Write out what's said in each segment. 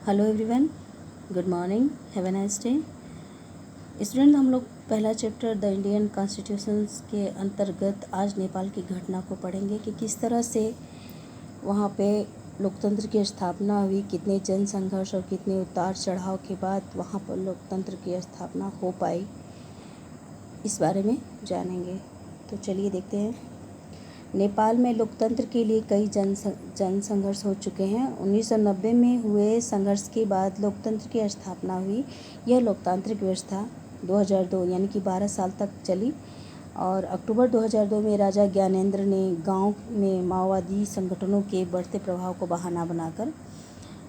Hello everyone, good morning, have a nice day. Student, हम लोग पहला चैप्टर द इंडियन कॉन्स्टिट्यूशंस के अंतर्गत आज नेपाल की घटना को पढ़ेंगे कि किस तरह से वहाँ पे लोकतंत्र की स्थापना हुई, कितने जन संघर्ष और कितने उतार चढ़ाव के बाद वहाँ पर लोकतंत्र की स्थापना हो पाई, इस बारे में जानेंगे। तो चलिए देखते हैं। नेपाल में लोकतंत्र के लिए कई जन संघर्ष हो चुके हैं। 1990 में हुए संघर्ष के बाद लोकतंत्र की स्थापना हुई। यह लोकतांत्रिक व्यवस्था 2002 यानी कि 12 साल तक चली और अक्टूबर 2002 में राजा ज्ञानेंद्र ने गांव में माओवादी संगठनों के बढ़ते प्रभाव को बहाना बनाकर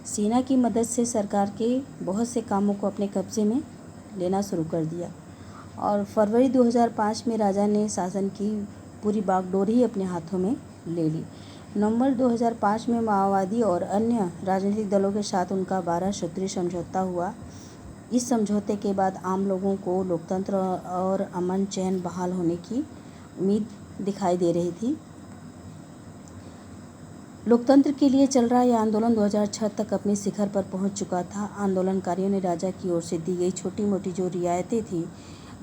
सेना की मदद से सरकार के बहुत से कामों को अपने कब्जे में लेना शुरू कर दिया और फरवरी 2005 में राजा ने शासन की पूरी बागडोर ही अपने हाथों में ले ली। नवंबर 2005 में माओवादी और अन्य राजनीतिक दलों के साथ उनका 12 सूत्रीय समझौता हुआ। इस समझौते के बाद आम लोगों को लोकतंत्र और अमन चैन बहाल होने की उम्मीद दिखाई दे रही थी। लोकतंत्र के लिए चल रहा यह आंदोलन 2006 तक अपने शिखर पर पहुंच चुका था। आंदोलनकारियों ने राजा की ओर से दी गई छोटी मोटी जो रियायतें थी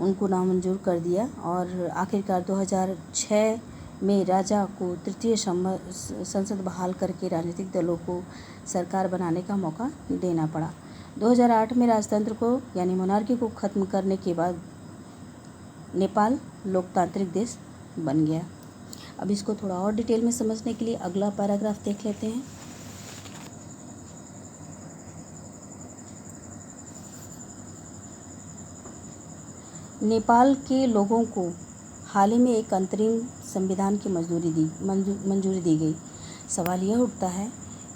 उनको नामंजूर कर दिया और आखिरकार 2006 में राजा को तृतीय संसद बहाल करके राजनीतिक दलों को सरकार बनाने का मौका देना पड़ा। 2008 में राजतंत्र को यानी मोनार्की को ख़त्म करने के बाद नेपाल लोकतांत्रिक देश बन गया। अब इसको थोड़ा और डिटेल में समझने के लिए अगला पैराग्राफ देख लेते हैं। नेपाल के लोगों को हाल ही में एक अंतरिम संविधान की मंजूरी दी गई। सवाल यह उठता है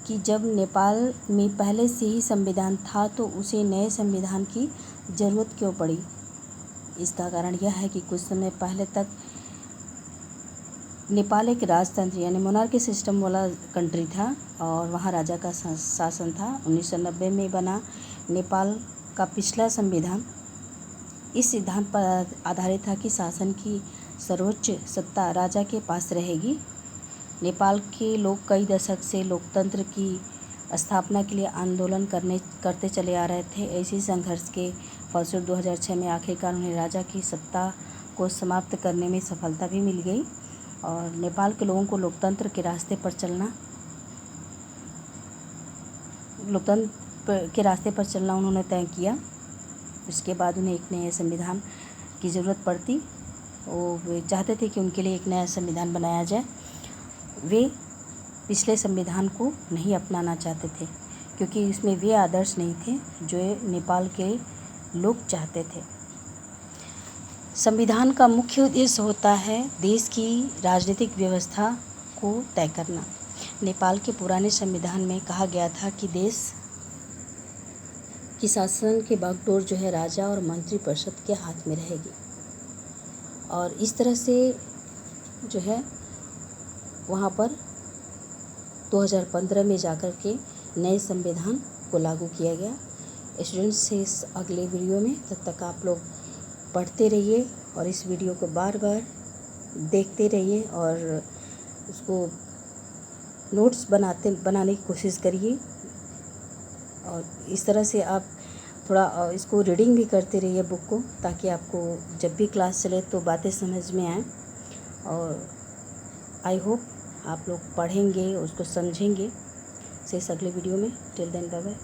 कि जब नेपाल में पहले से ही संविधान था तो उसे नए संविधान की ज़रूरत क्यों पड़ी। इसका कारण यह है कि कुछ समय पहले तक नेपाल एक राजतंत्र यानी मोनार्की सिस्टम वाला कंट्री था और वहाँ राजा का शासन था। 1990 में बना नेपाल का पिछला संविधान इस सिद्धांत पर आधारित था कि शासन की सर्वोच्च सत्ता राजा के पास रहेगी। नेपाल के लोग कई दशक से लोकतंत्र की स्थापना के लिए आंदोलन करते चले आ रहे थे। ऐसे संघर्ष के फलस्वरूप 2006 में आखिरकार उन्हें राजा की सत्ता को समाप्त करने में सफलता भी मिल गई और नेपाल के लोगों को लोकतंत्र के रास्ते पर चलना उन्होंने तय किया। उसके बाद उन्हें एक नए संविधान की ज़रूरत पड़ती। वो चाहते थे कि उनके लिए एक नया संविधान बनाया जाए। वे पिछले संविधान को नहीं अपनाना चाहते थे क्योंकि इसमें वे आदर्श नहीं थे जो नेपाल के लोग चाहते थे। संविधान का मुख्य उद्देश्य होता है देश की राजनीतिक व्यवस्था को तय करना। नेपाल के पुराने संविधान में कहा गया था कि देश की शासन की बागडोर जो है राजा और मंत्रिपरिषद के हाथ में रहेगी और इस तरह से जो है वहाँ पर 2015 में जाकर के नए संविधान को लागू किया गया। स्टूडेंट्स से इस अगले वीडियो में, तब तक आप लोग पढ़ते रहिए और इस वीडियो को बार बार देखते रहिए और उसको नोट्स बनाने की कोशिश करिए और इस तरह से आप थोड़ा इसको रीडिंग भी करते रहिए बुक को, ताकि आपको जब भी क्लास चले तो बातें समझ में आए और आई होप आप लोग पढ़ेंगे, उसको समझेंगे। से इस अगले वीडियो में। Till then bye bye.